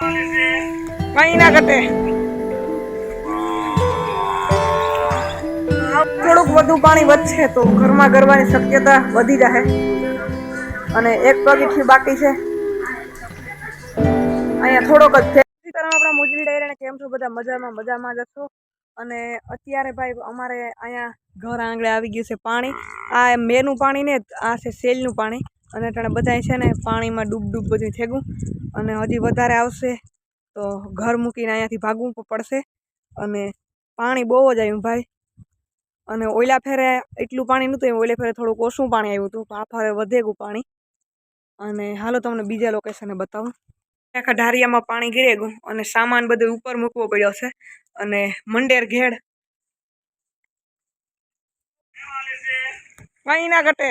કઈ ના ઘટે. થોડુંક વધુ પાણી વધશે તો ઘરમાં ગરવાની શક્યતા વધી જશે. અને એક પગથિયું બાકી છે. અહીંયા થોડોક જ છે. આપણા મુજરી ડાયરાને કેમ છો બધા મજામાં જશો. અને અત્યારે ભાઈ અમારે અહીંયા ઘર આંગળે આવી ગયું છે પાણી. આ મેનું પાણી ને આ છે સેલનું પાણી. અને તને બધા છે ને પાણીમાં ડૂબ બધું થેગું. અને હજી વધારે આવશે તો ઘર મૂકીને અહીંયાથી ભાગવું પડશે. અને પાણી બહુ જ આવ્યું ભાઈ. અને ઓલા ફેરે એટલું પાણી નહોતું, ઓલે ફેરે થોડુંક ઓછું પાણી આવ્યું હતું. આ ફેરે વધેગું પાણી. અને હાલો તમને બીજા લોકેશને બતાવું. આખા ઢારિયામાં પાણી ગીરે ગયું અને સામાન બધું ઉપર મૂકવો પડ્યો છે. અને મંડેર ઘેડ કઈ ના ઘટે.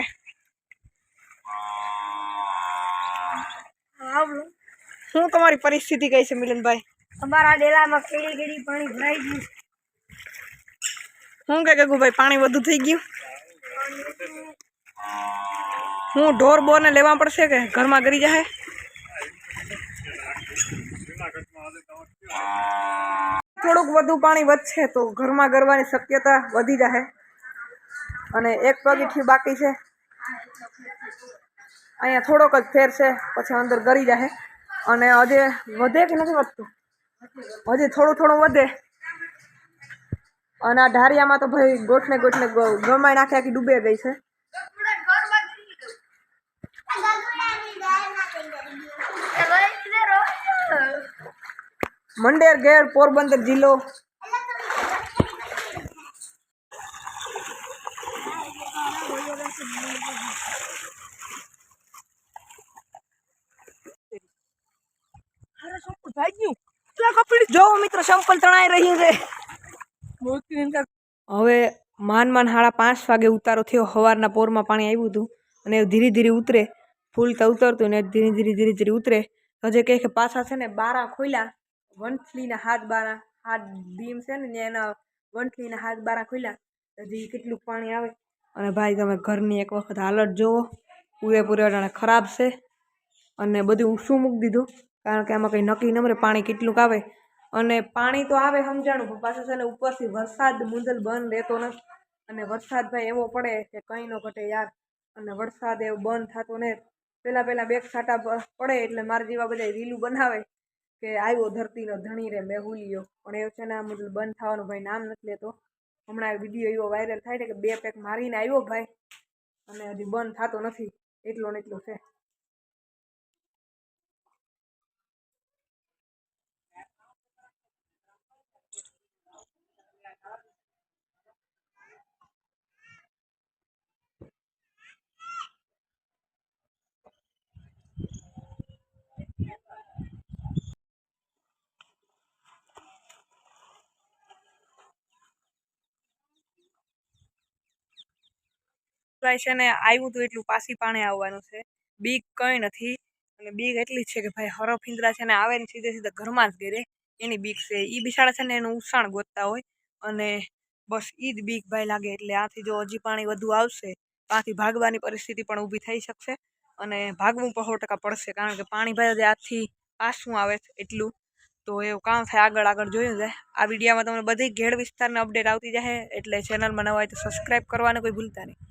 શું તમારી પરિસ્થિતિ કઈ છે મિલનભાઈ? અમારા ડેલામાં કેડી પાણી ભરાઈ ગયું. શું કે ગગુભાઈ પાણી વધુ થઈ ગયું? હું ઢોર બોર ને લેવા પડશે કે ઘરમાં ગરી જાય? થોડુંક વધુ પાણી વધશે તો ઘરમાં ગરવાની શક્યતા વધી જશે. અને એક પગથિયું બાકી છે. અહીંયા થોડોક જ ફેર છે, પછી અંદર ગરી જશે. અને હજી વધે કે નથી વધતું? હજી થોડું વધે. અને આ ઢારિયામાં તો ભાઈ ગોઠને ગમાઈ નાખે આખી ડૂબે ગઈ છે. મંડેર ઘેડ પોરબંદર જિલ્લો. જો મિત્રો સંપલ તણાઈ રહ્યું છે. હવે માન 5:30 વાગે ઉતારો થયો. સવારના પોરમાં પાણી આવ્યું હતું અને ધીરે ધીરે ઉતરે. ફૂલ તો ઉતરતું ને ધીરે ઉતરે. હજે કહે કે પાછા છે ને બારા ખોલ્યા. વંથલીના હાથ બીમ છે ને એના વંથલીના હાથ બારા ખોલ્યા. હજી કેટલું પાણી આવે. અને ભાઈ તમે ઘરની એક વખત હાલત જોવો. પૂરેપૂરે ખરાબ છે. અને બધું ઊંચું મૂકી દીધું કારણ કે આમાં કંઈ નક્કી ન મળે પાણી કેટલુંક આવે. અને પાણી તો આવે સમજાણું, પણ પાછું છે ને ઉપરથી વરસાદ મુંદલ બંધ રહેતો નથી. અને વરસાદ ભાઈ એવો પડે કે કંઈ ન ઘટે યાર. અને વરસાદ એવો બંધ થતો ને પહેલા બે છાંટા પડે એટલે મારા જેવા બધા રીલું બનાવે કે આવ્યો ધરતીનો ધણી રે મેહુલિયો. પણ એવું છે ને આ મતલબ બંધ થવાનું ભાઈ નામ નથી લેતો. હમણાં વિડીયો એવો વાયરલ થાય ને કે 2 પેક મારીને આવ્યો ભાઈ, અને હજી બંધ થતો નથી. એટલો ને એટલો છે. છે ને આવ્યું હતું એટલું પાછી પાણી આવવાનું છે. બીક કંઈ નથી. અને બીક એટલી જ છે કે ભાઈ હરફિંદરા છે ને આવે ને સીધે ઘરમાં જ ગેરે. એની બીક છે. એ બિચારા છે ને એનું ઉસાણ ગોતતા હોય. અને બસ એ જ બીક ભાઈ લાગે. એટલે આથી જો હજી પાણી વધુ આવશે તો આથી ભાગવાની પરિસ્થિતિ પણ ઊભી થઈ શકશે. અને ભાગવું પણ 100% પડશે. કારણ કે પાણી ભાઈ આથી પાછું આવે એટલું. તો એવું કામ થાય આગળ જોયું જાય. આ વિડીયોમાં તમને બધી ઘેડ વિસ્તારની અપડેટ આવતી જાય. એટલે ચેનલમાં નવા હોય તો સબસ્ક્રાઈબ કરવાનું કોઈ ભૂલતા નહીં.